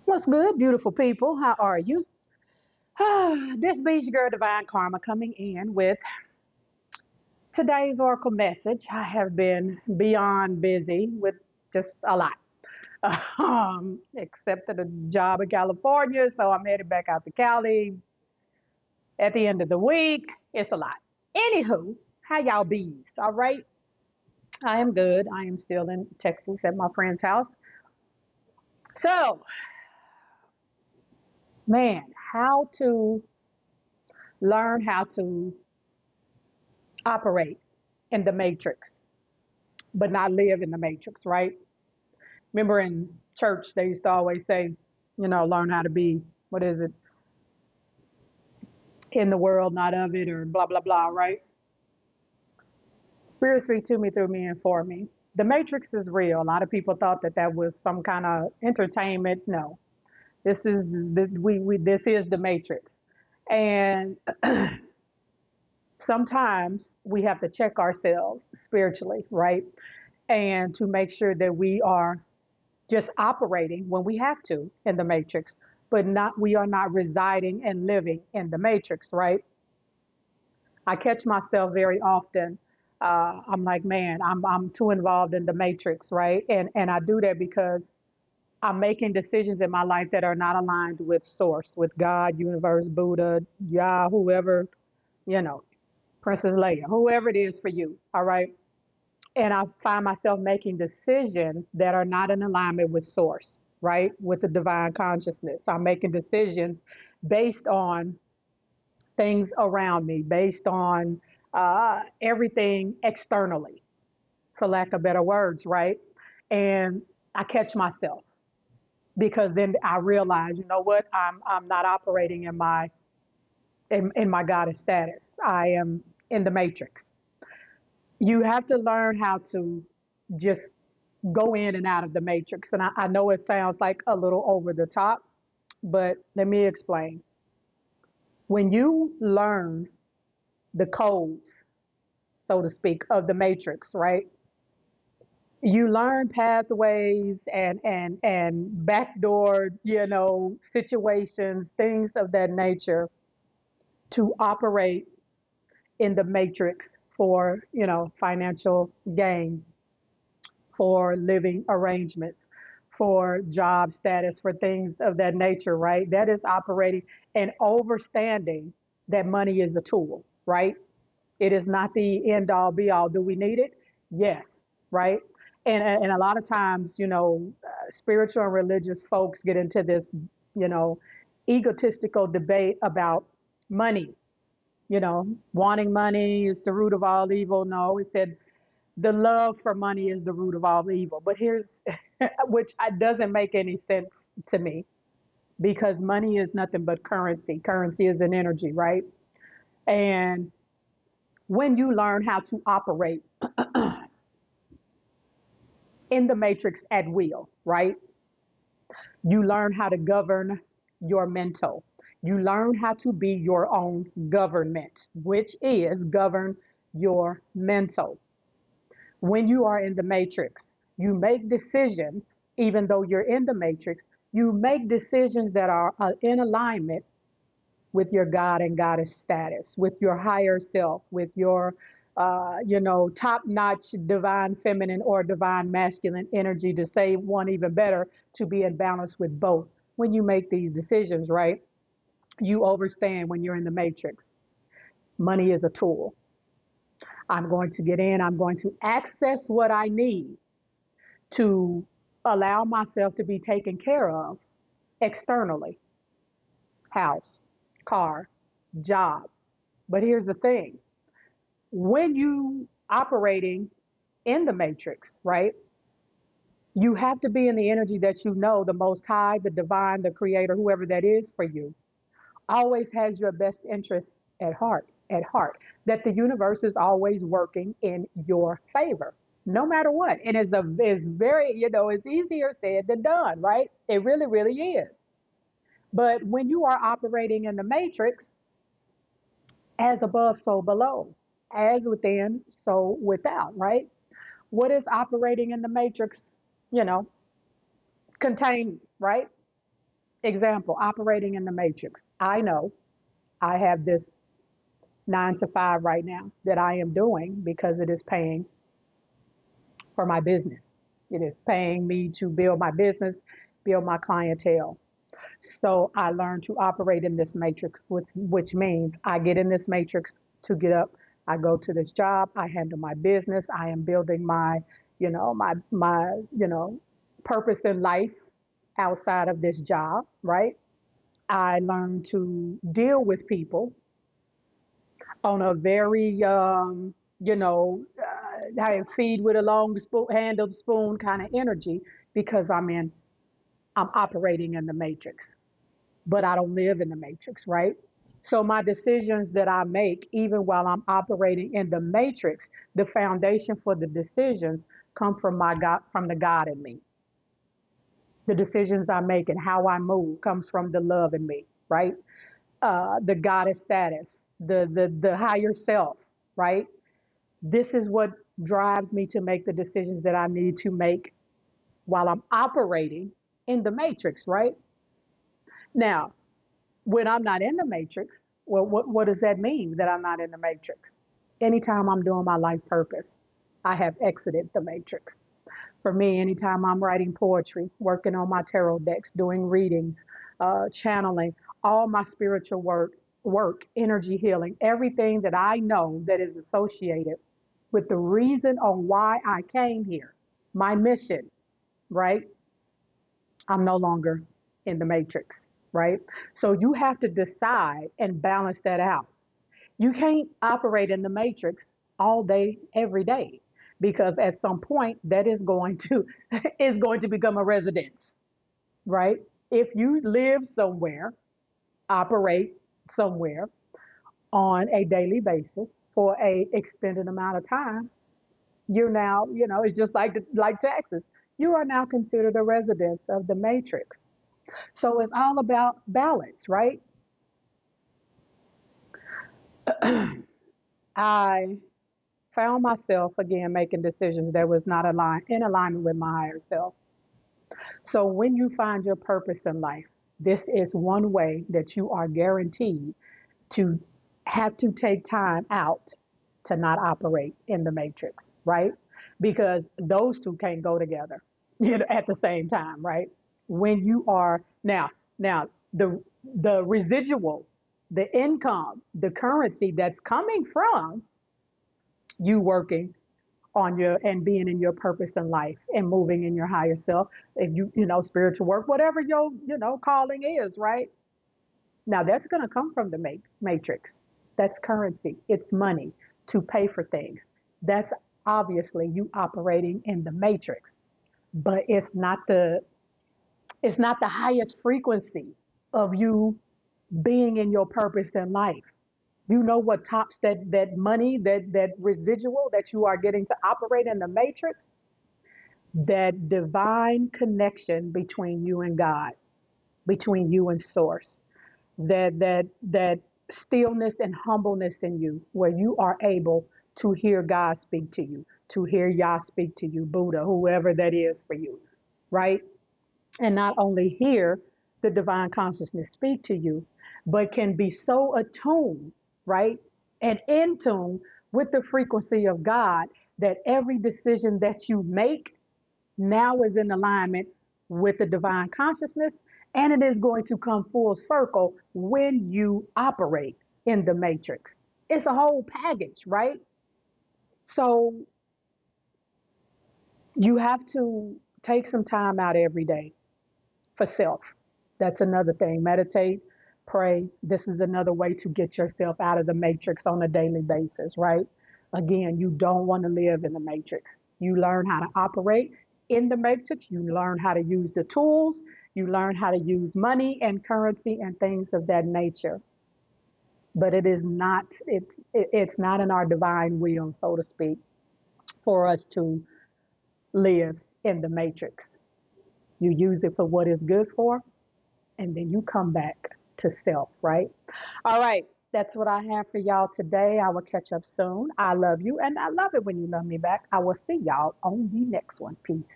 What's good, beautiful people? How are you? This beach girl, Divine Karma, coming in with today's oracle message. I have been beyond busy with just a lot. Accepted a job in California, so I'm headed back out to Cali at the end of the week. It's a lot. Anywho, how y'all bees? All right. I am good. I am still in Texas at my friend's house. So, man, how to learn how to operate in the matrix, but not live in the matrix, right? Remember in church, they used to always say, learn how to be, what is it, in the world, not of it, or blah, blah, blah, right? Spirit speak to me, through me, and for me. The matrix is real. A lot of people thought that that was some kind of entertainment. No, this is the matrix. And sometimes we have to check ourselves spiritually, right? And to make sure that we are just operating when we have to in the matrix, but not we are not residing and living in the matrix, right? I catch myself very often. I'm like, man, I'm too involved in the matrix, right? And I do that because I'm making decisions in my life that are not aligned with source, with God, universe, Buddha, Yah, whoever, you know, Princess Leia, whoever it is for you, all right? And I find myself making decisions that are not in alignment with source, right? With the divine consciousness. I'm making decisions based on things around me, based on everything externally, for lack of better words, right? And I catch myself because then I realize, you know what? I'm not operating in my goddess status. I am in the matrix. You have to learn how to just go in and out of the matrix. And I know it sounds like a little over the top, but let me explain. When you learn the codes, so to speak, of the matrix, right? You learn pathways and backdoor, situations, things of that nature to operate in the matrix for, financial gain, for living arrangement, for job status, for things of that nature, right? That is operating and understanding that money is a tool, right? It is not the end all be all. Do we need it? Yes, right? And a lot of times, spiritual and religious folks get into this, you know, egotistical debate about money. Wanting money is the root of all evil. No, it said the love for money is the root of all evil. But here's, which doesn't make any sense to me because money is nothing but currency. Currency is an energy, right? And when you learn how to operate in the matrix at will, right? You learn how to govern your mental. You learn how to be your own government, which is govern your mental. When you are in the matrix, you make decisions, even though you're in the matrix, you make decisions that are in alignment with your God and goddess status, with your higher self, with your, top notch divine feminine or divine masculine energy, to say one even better, to be in balance with both. When you make these decisions, right, you understand when you're in the matrix. Money is a tool. I'm going to get in, I'm going to access what I need to allow myself to be taken care of externally: house, car, job. But here's the thing: when you operating in the matrix, right? You have to be in the energy that the most high, the divine, the creator, whoever that is for you, always has your best interest at heart, that the universe is always working in your favor, no matter what. And it's very, it's easier said than done, right? It really, really is. But when you are operating in the matrix, as above, so below, as within, so without, right? What is operating in the matrix, you know, contain, right? Example, operating in the matrix. I know I have this 9 to 5 right now that I am doing because it is paying for my business. It is paying me to build my business, build my clientele. So I learned to operate in this matrix, which means I get in this matrix to get up. I go to this job. I handle my business. I am building my, purpose in life outside of this job, right? I learned to deal with people on a very, I feed with a long spoon, handled spoon kind of energy because I'm operating in the matrix, but I don't live in the matrix, right? So my decisions that I make, even while I'm operating in the matrix, the foundation for the decisions come from my God, from the God in me. The decisions I make and how I move comes from the love in me, right? The goddess status, the higher self, right? This is what drives me to make the decisions that I need to make while I'm operating in the matrix, right? Now, when I'm not in the matrix, well, what does that mean that I'm not in the matrix? Anytime I'm doing my life purpose, I have exited the matrix. For me, anytime I'm writing poetry, working on my tarot decks, doing readings, channeling, all my spiritual work, energy healing, everything that I know that is associated with the reason on why I came here, my mission, right? I'm no longer in the matrix, right? So you have to decide and balance that out. You can't operate in the matrix all day, every day, because at some point that is going to is going to become a residence, right? If you live somewhere, operate somewhere on a daily basis for a extended amount of time, you're now, it's just like taxes. You are now considered a resident of the matrix. So it's all about balance, right? I found myself again making decisions that was not aligned in alignment with my higher self. So when you find your purpose in life, this is one way that you are guaranteed to have to take time out to not operate in the matrix, right? Because those two can't go together, at the same time, right? When you are now the residual, the income, the currency that's coming from you working on your and being in your purpose in life and moving in your higher self, if spiritual work, whatever your calling is, right? Now that's going to come from the matrix. That's currency. It's money to pay for things. That's obviously you operating in the matrix, but it's not the highest frequency of you being in your purpose in life. You know what tops that money, that residual that you are getting to operate in the matrix? That divine connection between you and God, between you and source. That stillness and humbleness in you where you are able to hear God speak to you, to hear Yah speak to you, Buddha, whoever that is for you, right? And not only hear the divine consciousness speak to you, but can be so attuned, right? And in tune with the frequency of God that every decision that you make now is in alignment with the divine consciousness, and it is going to come full circle when you operate in the matrix. It's a whole package, right? So you have to take some time out every day for self. That's another thing. Meditate, pray. This is another way to get yourself out of the matrix on a daily basis, right? Again, you don't want to live in the matrix. You learn how to operate in the matrix. You learn how to use the tools. You learn how to use money and currency and things of that nature. But it's not in our divine will, so to speak, for us to live in the matrix. You use it for what it's good for, and then you come back to self, right? All right, that's what I have for y'all today. I will catch up soon. I love you, and I love it when you love me back. I will see y'all on the next one. Peace.